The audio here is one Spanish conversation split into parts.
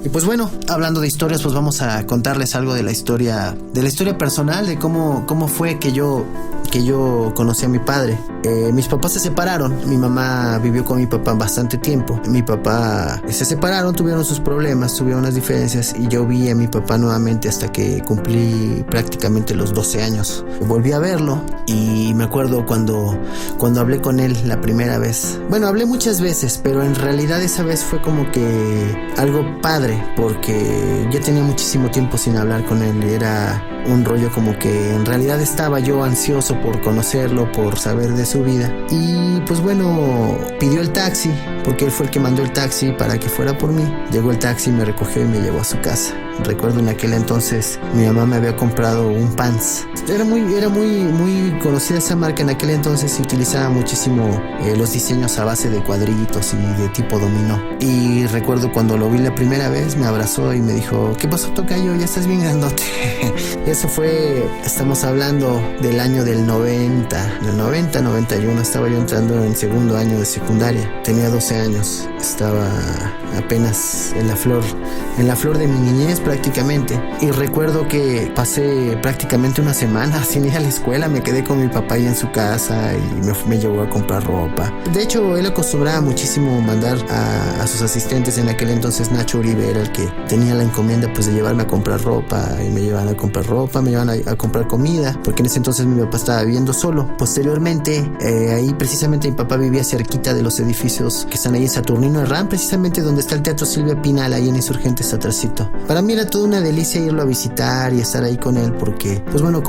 Y pues bueno, hablando de historias, pues vamos a contarles algo de la historia personal, de cómo fue que yo conocí a mi padre. Mis papás se separaron. Mi mamá vivió con mi papá bastante tiempo. Mi papá se separaron, tuvieron sus problemas, tuvieron unas diferencias, y yo vi a mi papá nuevamente hasta que cumplí prácticamente los 12 años. Volví a verlo y me acuerdo cuando hablé con él la primera vez. Bueno, hablé muchas veces, pero en realidad esa vez fue como que algo padre, porque ya tenía muchísimo tiempo sin hablar con él. Era un rollo como que en realidad estaba yo ansioso por conocerlo, por saber de su vida. Y pues bueno, pidió el taxi, porque él fue el que mandó el taxi para que fuera por mí. Llegó el taxi, me recogió y me llevó a su casa. Recuerdo en aquel entonces mi mamá me había comprado un Pants. Era muy conocida esa marca en aquel entonces, y utilizaba muchísimo los diseños a base de cuadritos y de tipo dominó. Y recuerdo cuando lo vi la primera vez, me abrazó y me dijo: ¿qué pasó, tocayo? Ya estás bien grandote. Eso fue, estamos hablando del año del 91. Estaba yo entrando en segundo año de secundaria. Tenía 12 años. Estaba apenas en la flor de mi niñez prácticamente. Y recuerdo que pasé prácticamente una semana sin ir a la escuela. Me quedé con mi papá ahí en su casa y me llevó a comprar ropa. De hecho, él acostumbraba muchísimo mandar a sus asistentes. En aquel entonces Nacho Uribe era el que tenía la encomienda pues de llevarme a comprar ropa, y me llevaban a comprar ropa, me llevaban a comprar comida, porque en ese entonces mi papá estaba viviendo solo. Posteriormente, ahí precisamente mi papá vivía cerquita de los edificios que están ahí en Saturnino Herrán, precisamente donde está el Teatro Silvia Pinal, ahí en Insurgentes atrásito. Para mí era toda una delicia irlo a visitar y estar ahí con él, porque pues bueno,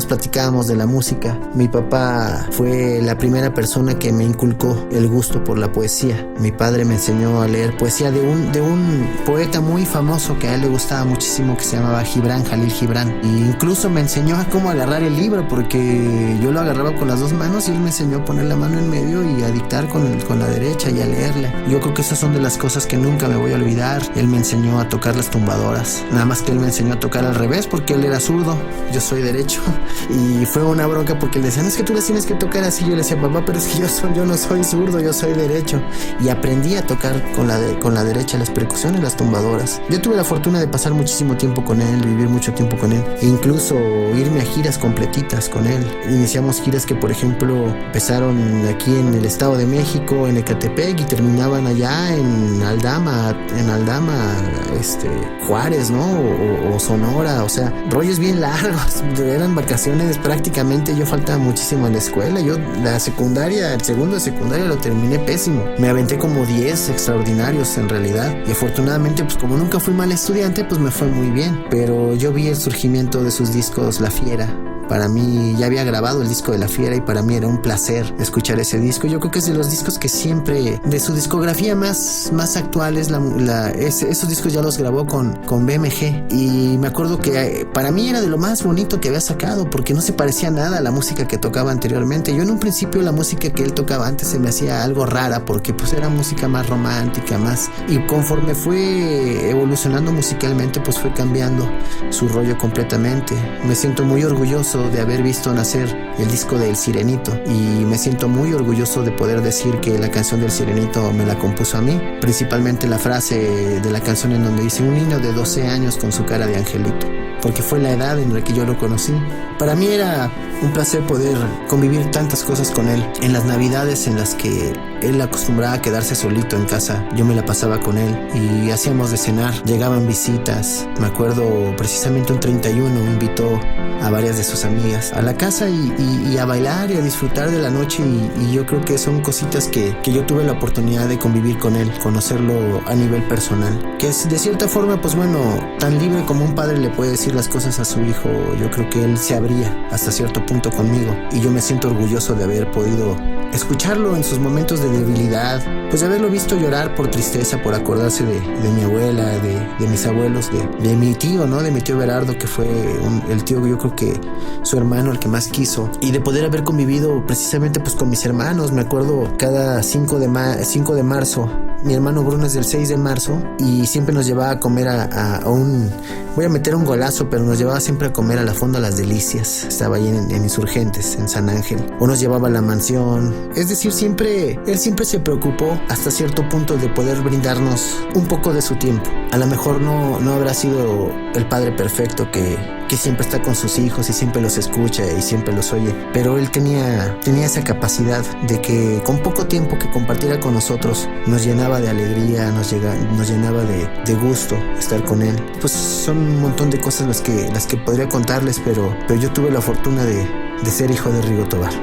platicábamos de la música. Mi papá fue la primera persona que me inculcó el gusto por la poesía. Mi padre me enseñó a leer poesía de un poeta muy famoso que a él le gustaba muchísimo, que se llamaba Jalil Gibran. E incluso me enseñó a cómo agarrar el libro, porque yo lo agarraba con las dos manos y él me enseñó a poner la mano en medio y a dictar con la derecha y a leerle. Yo creo que esas son de las cosas que nunca me voy a olvidar. Él me enseñó a tocar las tumbadoras, nada más que él me enseñó a tocar al revés, porque él era zurdo, yo soy derecho. Y fue una bronca porque él decía: no, es que tú las tienes que tocar así. Yo le decía: papá, pero es que yo no soy zurdo, yo soy derecho. Y aprendí a tocar con la derecha las percusiones, las tumbadoras. Yo tuve la fortuna de pasar muchísimo tiempo con él, vivir mucho tiempo con él, e incluso irme a giras completitas con él. Iniciamos giras que, por ejemplo, empezaron aquí en el Estado de México, en Ecatepec, y terminaban allá en Aldama, Juárez, ¿no? O Sonora, o sea, rollos bien largos. Eran vacaciones prácticamente. Yo faltaba muchísimo en la escuela. Yo la secundaria, el segundo de secundaria lo terminé pésimo. Me aventé como 10 extraordinarios en realidad, y afortunadamente pues como nunca fui mal estudiante, pues me fue muy bien. Pero yo vi el surgimiento de sus discos La Fiera. Para mí, ya había grabado el disco de La Fiera, y para mí era un placer escuchar ese disco. Yo creo que es de los discos que siempre, de su discografía más actuales, esos discos ya los grabó con BMG. Y me acuerdo que para mí era de lo más bonito que había sacado, porque no se parecía nada a la música que tocaba anteriormente. Yo en un principio la música que él tocaba antes se me hacía algo rara, porque pues era música más romántica, y conforme fue evolucionando musicalmente, pues fue cambiando su rollo completamente. Me siento muy orgulloso de haber visto nacer el disco de El Sirenito, y me siento muy orgulloso de poder decir que la canción del Sirenito me la compuso a mí, principalmente la frase de la canción en donde dice: un niño de 12 años con su cara de angelito, porque fue la edad en la que yo lo conocí. Para mí era un placer poder convivir tantas cosas con él. En las navidades en las que él acostumbraba a quedarse solito en casa, yo me la pasaba con él y hacíamos de cenar, llegaban visitas. Me acuerdo precisamente un 31 invitó a varias de sus amigas a la casa y a bailar y a disfrutar de la noche, y yo creo que son cositas que yo tuve la oportunidad de convivir con él, conocerlo a nivel personal, que es de cierta forma, pues bueno, tan libre como un padre le puede decir las cosas a su hijo. Yo creo que él se abría hasta cierto punto conmigo, y yo me siento orgulloso de haber podido escucharlo en sus momentos de debilidad, pues de haberlo visto llorar por tristeza, por acordarse de mi abuela, de mis abuelos, de mi tío, ¿no? De mi tío Berardo, que fue el tío, yo creo que su hermano, el que más quiso, y de poder haber convivido precisamente pues con mis hermanos. Me acuerdo cada 5 de marzo, mi hermano Bruno es del 6 de marzo, y siempre nos llevaba a comer a un... Voy a meter un golazo, pero nos llevaba siempre a comer a la Fonda Las Delicias. Estaba ahí en Insurgentes, en San Ángel. O nos llevaba a la mansión. Es decir, él siempre se preocupó hasta cierto punto de poder brindarnos un poco de su tiempo. A lo mejor no habrá sido el padre perfecto que siempre está con sus hijos y siempre los escucha y siempre los oye, pero él tenía esa capacidad de que con poco tiempo que compartiera con nosotros nos llenaba de alegría, nos llenaba de gusto estar con él. Pues son un montón de cosas las que podría contarles, pero yo tuve la fortuna de ser hijo de Rigo Tobar.